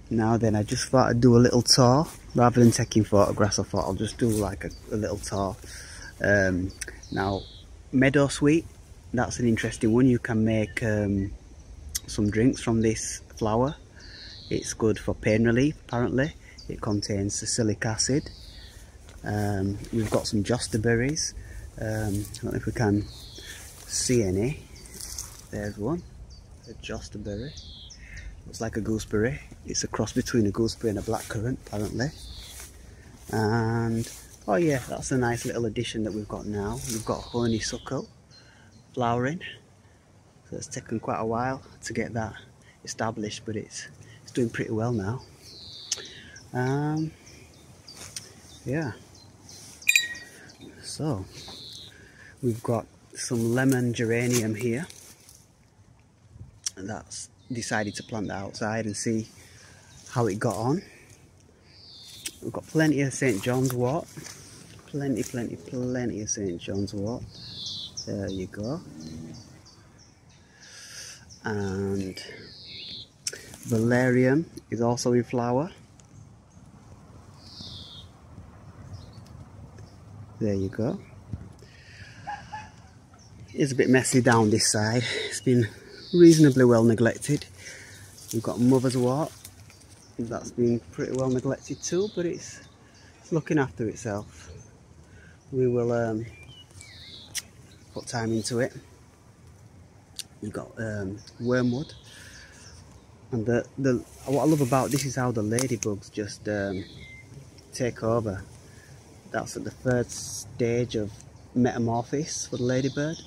Now then, I just thought I'd do a little tour. Rather than taking photographs, I thought I'll just do like a little tour. Now, meadowsweet, that's an interesting one. You can make some drinks from this flower. It's good for pain relief, apparently. It contains salicylic acid. We've got some josta berries. I don't know if we can see any. There's one, a josta berry. Looks like a gooseberry. It's a cross between a gooseberry and a blackcurrant, apparently. And oh yeah, that's a nice little addition that we've got now. We've got honeysuckle flowering. So it's taken quite a while to get that established, but it's doing pretty well now. Yeah. So we've got some lemon geranium here, and that's decided to plant that outside and see how it got on. We've got plenty of St. John's wort. Plenty of St. John's wort. There you go. And valerian is also in flower. There you go. It's a bit messy down this side. It's been reasonably well neglected. We've got mother's wort. That's been pretty well neglected too, but it's looking after itself. We will put time into it. You've got wormwood, and what I love about this is how the ladybugs just take over. That's at the third stage of metamorphosis for the ladybird,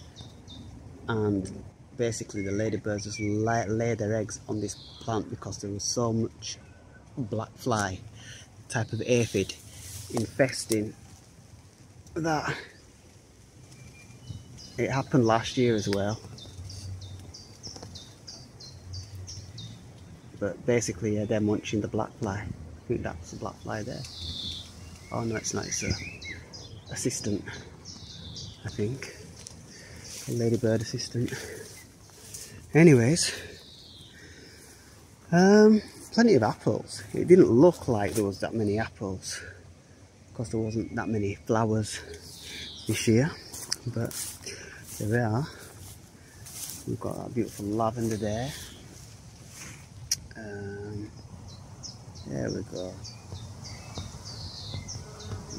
and basically the ladybirds just lay their eggs on this plant because there was so much black fly type of aphid infesting that. It happened last year as well, but basically yeah, they're munching the black fly. I think that's the black fly there. Oh no, it's not, it's a assistant, I think, a ladybird assistant. Anyways, plenty of apples. It didn't look like there was that many apples because there wasn't that many flowers this year, but there they are. We've got that beautiful lavender there. There we go.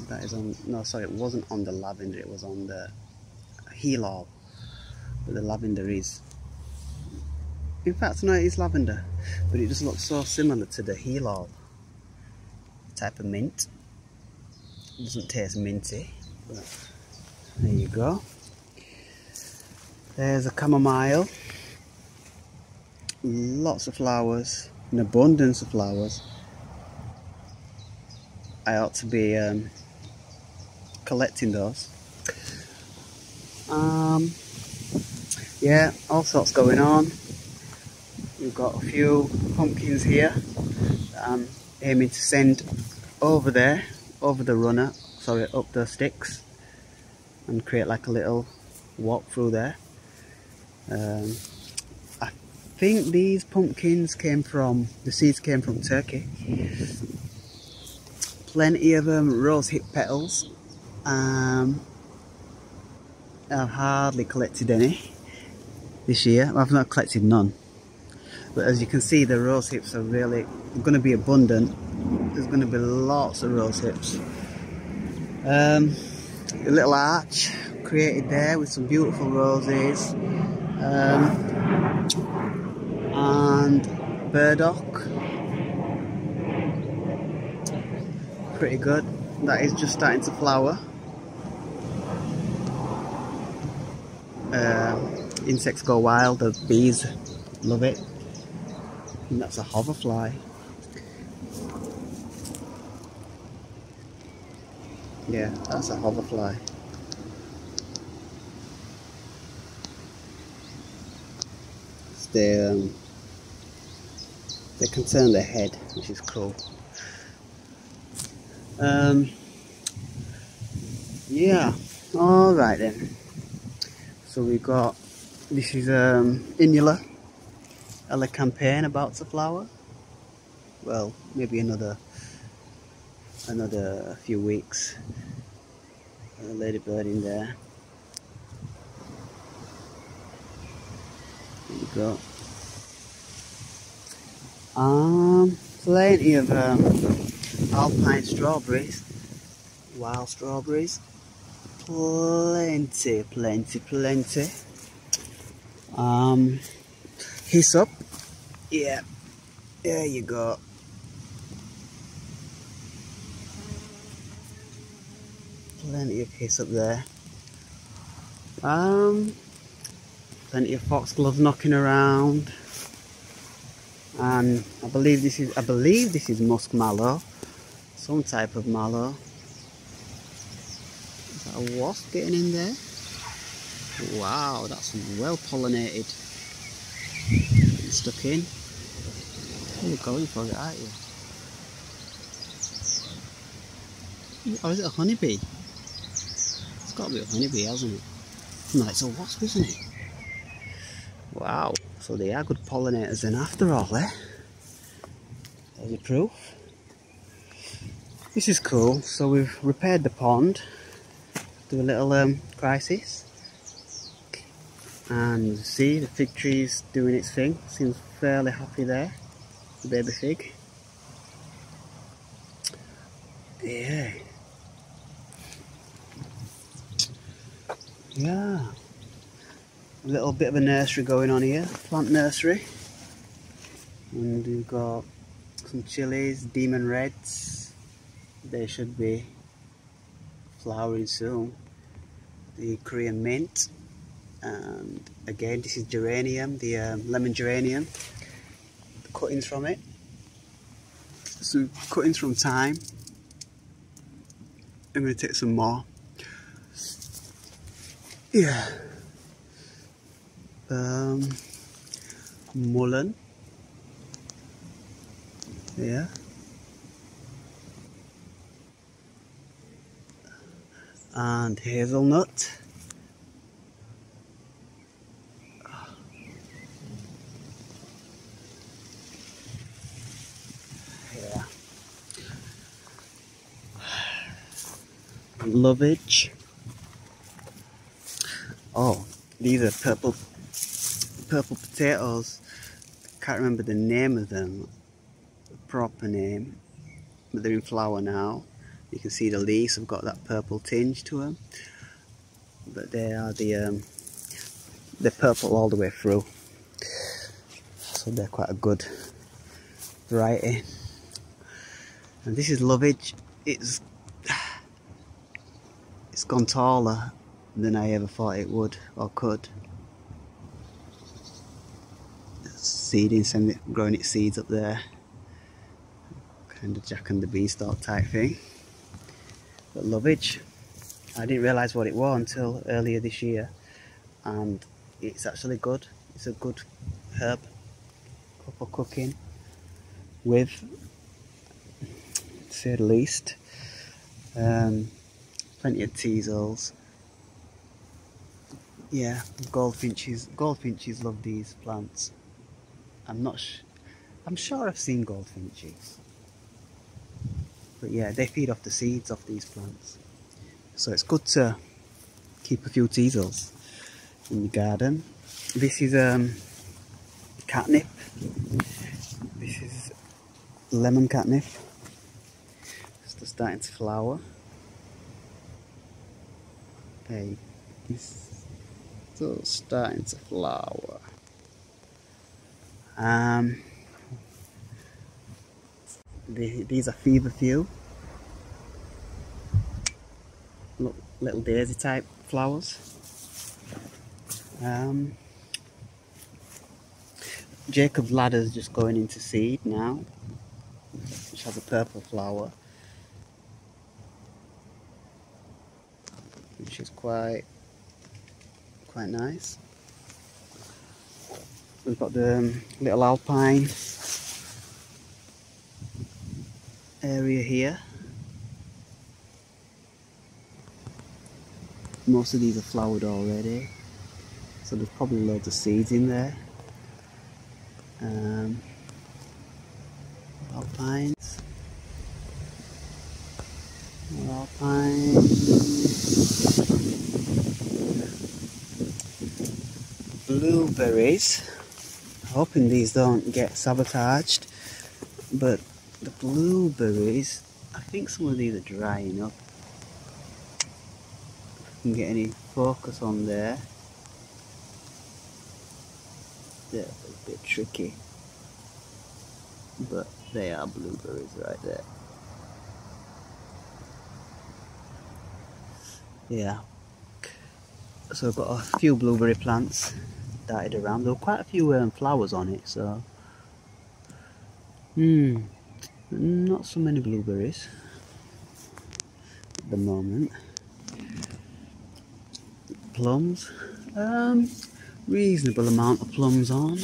That is on, no sorry, it wasn't on the lavender, it was on the heel, but the lavender is, in fact no, it is lavender, but it just looks so similar to the heel type of mint. It doesn't taste minty, but there you go. There's a chamomile. Lots of flowers, an abundance of flowers. I ought to be collecting those. Yeah, all sorts going on. We've got a few pumpkins here that I'm aiming to send over there, over the runner, sorry, up the sticks, and create like a little walk through there. I think these pumpkins came from, the seeds came from Turkey. Plenty of rosehip petals. I've hardly collected any this year. I've not collected none, but as you can see, the rose hips are really going to be abundant. There's going to be lots of rose hips. A little arch created there with some beautiful roses, and burdock. Pretty good. That is just starting to flower. Insects go wild, the bees love it. And that's a hoverfly. Yeah, that's a hoverfly. They can turn their head, which is cool. Yeah, alright then. So we've got, this is Inula, Elecampane about to flower. well, maybe another few weeks. A ladybird in there. There you go. Plenty of alpine strawberries, wild strawberries. Plenty. Hyssop. Yeah, there you go. Plenty of hyssop there. Plenty of foxgloves knocking around. And I believe this is musk mallow, some type of mallow. Is that a wasp getting in there? Wow, that's well pollinated. Getting stuck in. You're going for it, aren't you? Or is it a honeybee? It's got to be a honeybee, hasn't it? No, it's a wasp, isn't it? Wow, so they are good pollinators then after all, eh? There's your proof. This is cool. So we've repaired the pond. Do a little crisis. And see, the fig tree's doing its thing. Seems fairly happy there. The baby fig. Yeah. Yeah. A little bit of a nursery going on here, plant nursery. And we've got some chilies, demon reds. They should be flowering soon. The Korean mint. And again, this is geranium, the lemon geranium. The cuttings from it. Some cuttings from thyme. I'm going to take some more. Yeah. Mullen. Yeah. And hazelnut. Yeah. Lovage. Oh, these are purple potatoes. Can't remember the name of them, the proper name, but they're in flower now. You can see the leaves have got that purple tinge to them, but they are they're purple all the way through, so they're quite a good variety. And this is lovage. It's gone taller than I ever thought it would or could. Seeding, growing its seeds up there, kind of Jack and the Beanstalk type thing. But lovage, I didn't realise what it was until earlier this year, and it's actually good. It's a good herb for cooking with, to say the least. Plenty of teasels. Yeah, goldfinches love these plants. I'm sure I've seen goldfinches, but yeah, they feed off the seeds of these plants, so it's good to keep a few teasels in your garden. This is catnip. This is lemon catnip. It's just starting to flower. Hey, it's still starting to flower. These are feverfew. Look, little daisy type flowers. Jacob's ladder is just going into seed now, which has a purple flower, which is quite nice. We've got the little alpine area here. Most of these are flowered already, so there's probably loads of seeds in there. Alpines. More alpines. Blueberries. Hoping these don't get sabotaged, but the blueberries, I think some of these are drying up. If I can get any focus on there. They're a bit tricky, but they are blueberries right there. Yeah, so I've got a few blueberry plants dotted around. There were quite a few flowers on it, so not so many blueberries at the moment. Plums, reasonable amount of plums on.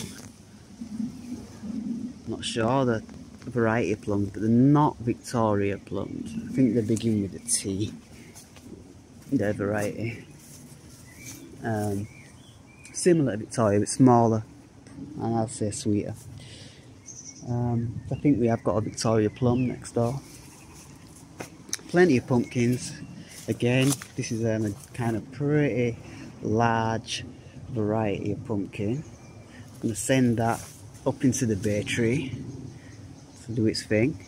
Not sure the variety of plums, but they're not Victoria plums. I think they begin with a T. Their variety. Similar to Victoria, but smaller, and I'd say sweeter. I think we have got a Victoria plum next door. Plenty of pumpkins. Again, this is a kind of pretty large variety of pumpkin. I'm going to send that up into the bay tree to do its thing.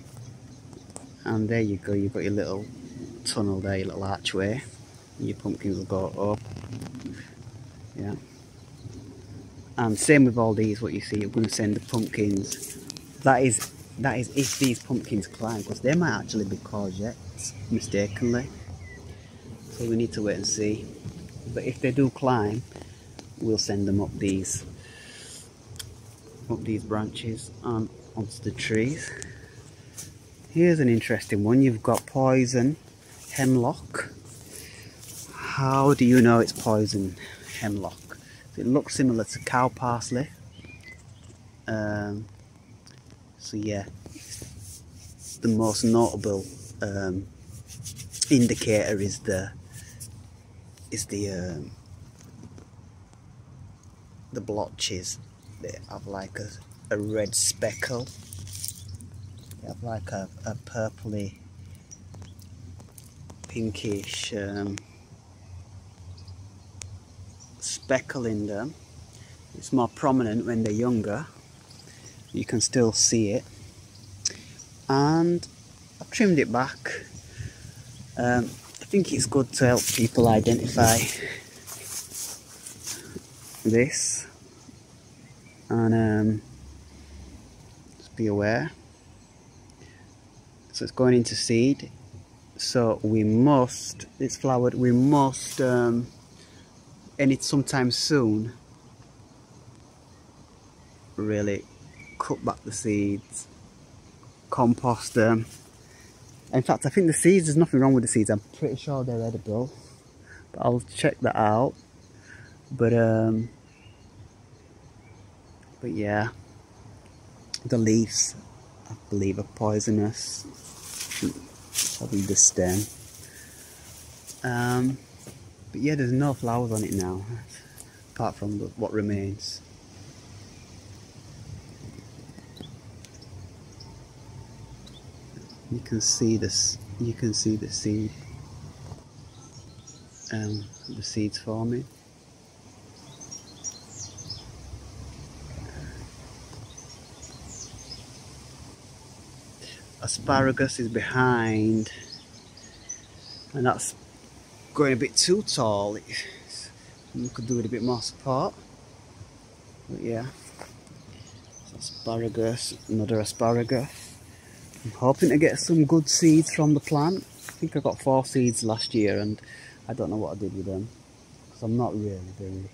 And there you go, you've got your little tunnel there, your little archway. And your pumpkins will go up. Yeah. And same with all these, what you see, you're going to send the pumpkins. That is if these pumpkins climb, because they might actually be courgettes, mistakenly. So we need to wait and see. But if they do climb, we'll send them up these branches and onto the trees. Here's an interesting one. You've got poison hemlock. How do you know it's poison hemlock? It looks similar to cow parsley. So yeah, the most notable indicator is the blotches. They have like a red speckle. They have like a purpley, pinkish speckle in them. It's more prominent when they're younger. You can still see it. And I've trimmed it back. I think it's good to help people identify this. And just be aware. So it's going into seed. So we must, it's flowered, we must, and it's sometime soon, really cut back the seeds, compost them. In fact, I think the seeds, there's nothing wrong with the seeds. I'm pretty sure they're edible, but I'll check that out. But yeah, the leaves, I believe, are poisonous. Probably the stem. But yeah, there's no flowers on it now, apart from what remains. You can see this. You can see the seed. The seeds forming. Asparagus is behind, and that's going a bit too tall. You could do with a bit more support. But yeah, so asparagus, another asparagus. I'm hoping to get some good seeds from the plant. I think I got 4 seeds last year, and I don't know what I did with them, because I'm not really very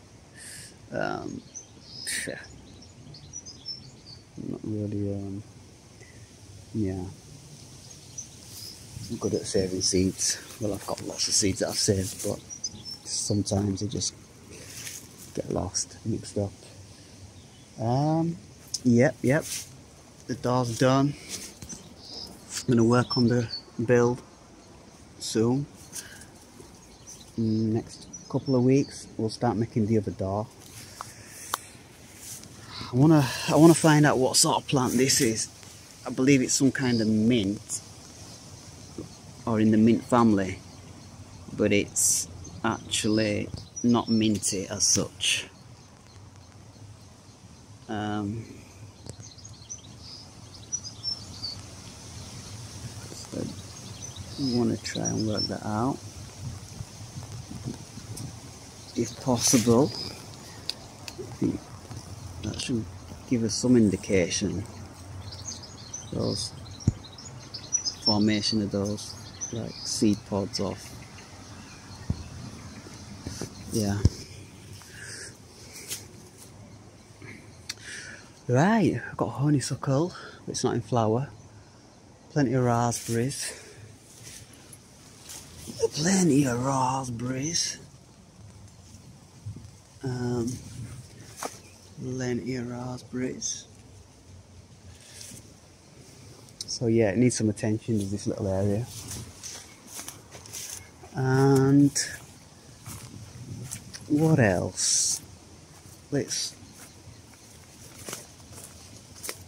I'm not really yeah, I'm good at saving seeds. Well, I've got lots of seeds that I've saved, but sometimes they just get lost, mixed up. Yep, the door's done. I'm going to work on the build soon. Next couple of weeks we'll start making the other door. I wanna find out what sort of plant this is. I believe it's some kind of mint, or in the mint family, but it's actually not minty as such. So you want to try and work that out if possible. I think that should give us some indication. Those formation of those like seed pods off. Yeah. Right, I've got honeysuckle, but it's not in flower. Plenty of raspberries. Plenty of raspberries. Plenty of raspberries. So yeah, it needs some attention, is this little area. And what else?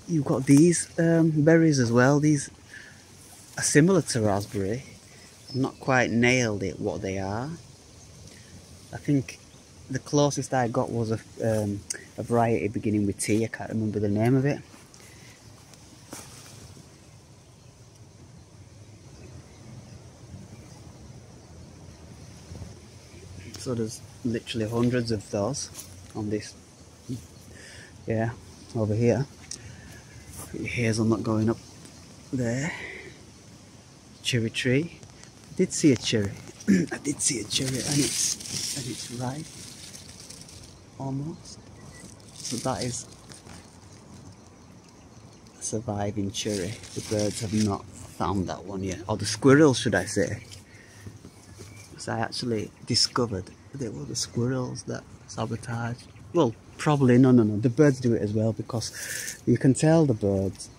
You've got these berries as well. These are similar to raspberry. I've not quite nailed it what they are. I think the closest I got was a variety beginning with T. I can't remember the name of it. So there's literally hundreds of those on this. Yeah, over here. Hazelnut going up there. Cherry tree. I did see a cherry. I did see a cherry, and it's ripe almost. So that is a surviving cherry. The birds have not found that one yet, or the squirrels, should I say? So I actually discovered there were the squirrels that sabotaged. Well, probably no. The birds do it as well, because you can tell the birds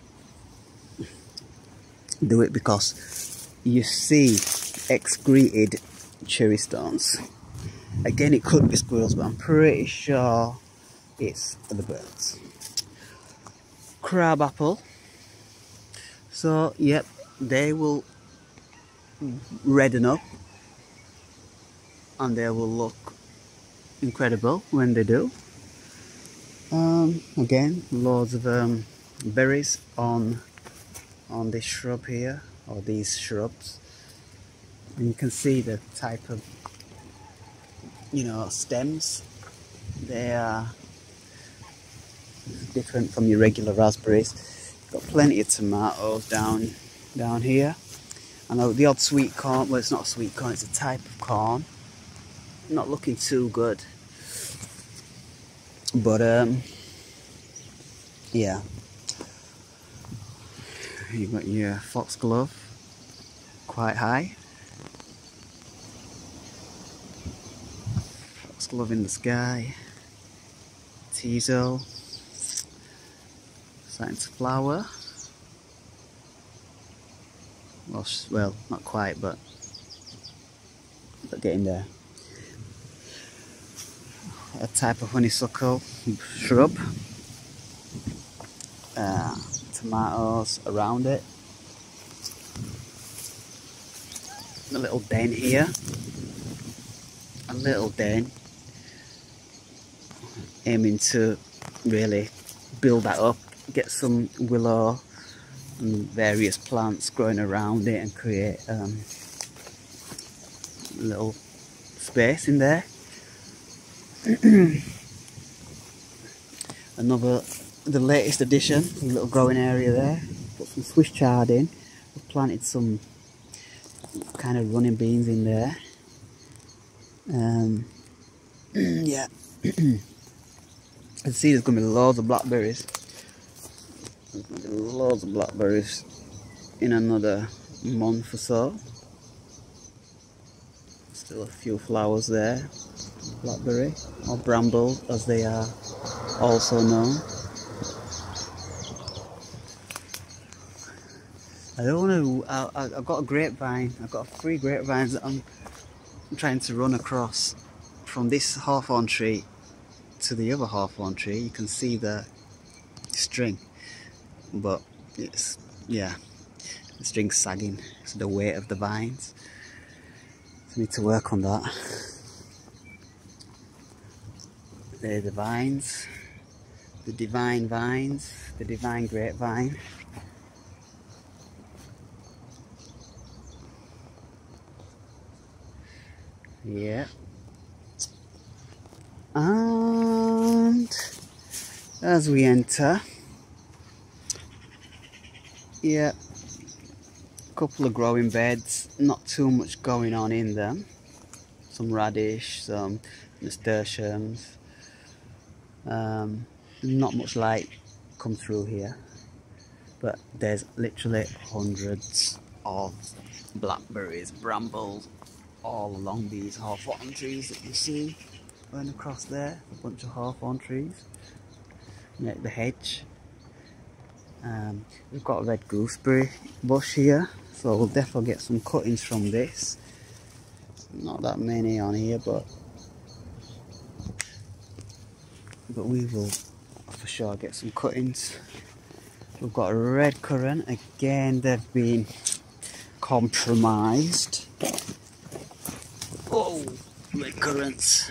do it because you see excreted cherry stones. Again, it could be squirrels, but I'm pretty sure it's the birds. Crab apple. So, yep, they will redden up and they will look incredible when they do. Again, loads of berries on this shrub here, or these shrubs, and you can see the type of, you know, stems. They are different from your regular raspberries. Got plenty of tomatoes down here. I know the odd sweet corn. Well, it's not a sweet corn, it's a type of corn. Not looking too good, but yeah. You've got your foxglove, quite high. Foxglove in the sky. Teasel, starting to flower. Well, not quite, but getting there. A type of honeysuckle shrub. Tomatoes around it. A little den here. A little den. Aiming to really build that up. Get some willow and various plants growing around it and create a little space in there. The latest addition, a little growing area there. Put some Swiss chard in. We've planted some kind of running beans in there. Yeah. I see there's going to be loads of blackberries. There's going to be loads of blackberries in another month or so. Still a few flowers there. Blackberry, or bramble as they are also known. I don't want to. I've got a grapevine. I've got 3 grapevines that I'm trying to run across from this hawthorn tree to the other hawthorn tree. You can see the string, but it's yeah, the string's sagging, so the weight of the vines. So I need to work on that. There the vines, the divine vines, the divine grapevine. Yeah. And as we enter, yeah, a couple of growing beds, not too much going on in them. Some radish, some nasturtiums. Not much light come through here, but there's literally hundreds of blackberries, brambles, all along these hawthorn trees that you see going across there. A bunch of hawthorn trees make the hedge. We've got a red gooseberry bush here, so we'll definitely get some cuttings from this. Not that many on here, but we will for sure get some cuttings. We've got a red currant. Again, they've been compromised. Oh, red currants.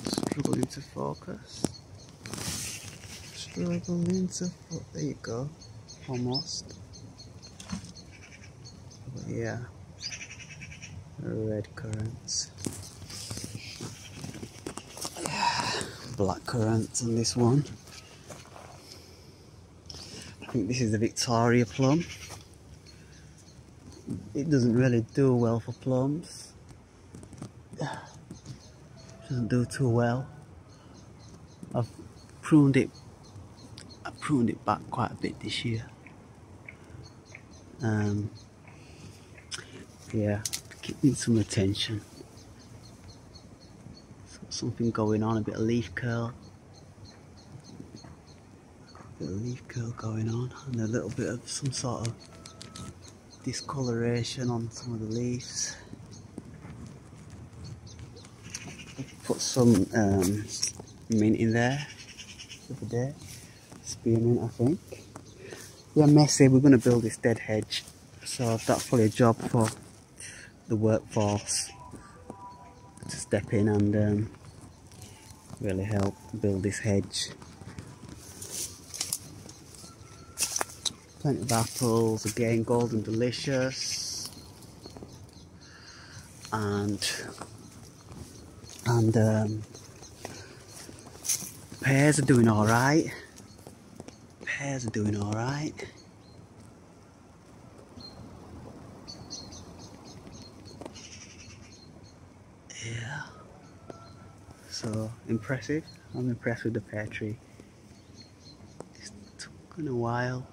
Struggling to focus. Struggling to focus. There you go. Almost. But yeah. Red currants. Yeah. Black currants on this one. I think this is the Victoria plum. It doesn't really do well for plums. Doesn't do too well. I've pruned it back quite a bit this year. Yeah, it needs some attention. Something going on, a bit of leaf curl. Going on, and a little bit of some sort of discoloration on some of the leaves. Put some mint in there the other day, spearmint I think. We're messy, we're going to build this dead hedge, so that's probably a job for the workforce to step in and really help build this hedge. Plenty of apples, again golden delicious, and pears are doing alright. Yeah. So impressive. I'm impressed with the pear tree. It took a while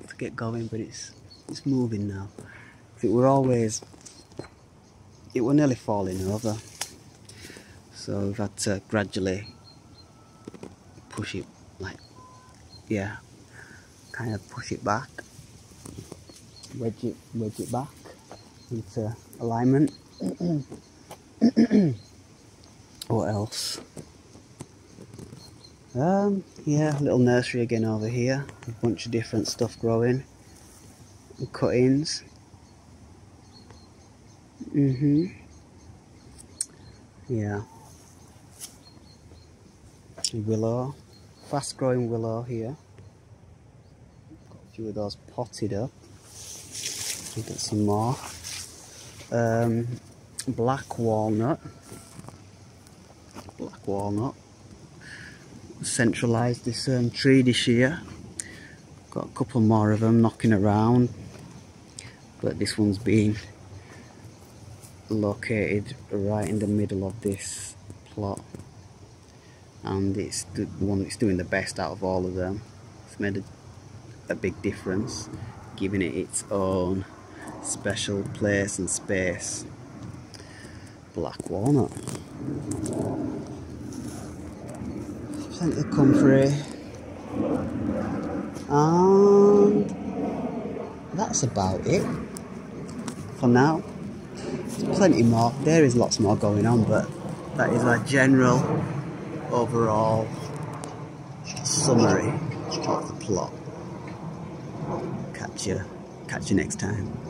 to get going, but it's moving now. It were nearly falling over. So we've had to gradually push it, kind of push it back, wedge it back into alignment. What else? Yeah, little nursery again over here. A bunch of different stuff growing. And cuttings. Yeah. Willow. Fast growing willow here. Got a few of those potted up. We'll get some more. Black walnut. Centralised this tree this year. Got a couple more of them knocking around, but this one's been located right in the middle of this plot, and it's the one that's doing the best out of all of them. It's made a big difference, giving it its own special place and space. Black walnut. Plenty of comfrey. And that's about it for now. It's plenty more. There is lots more going on, but that is our general overall summary of the plot. Catch you next time.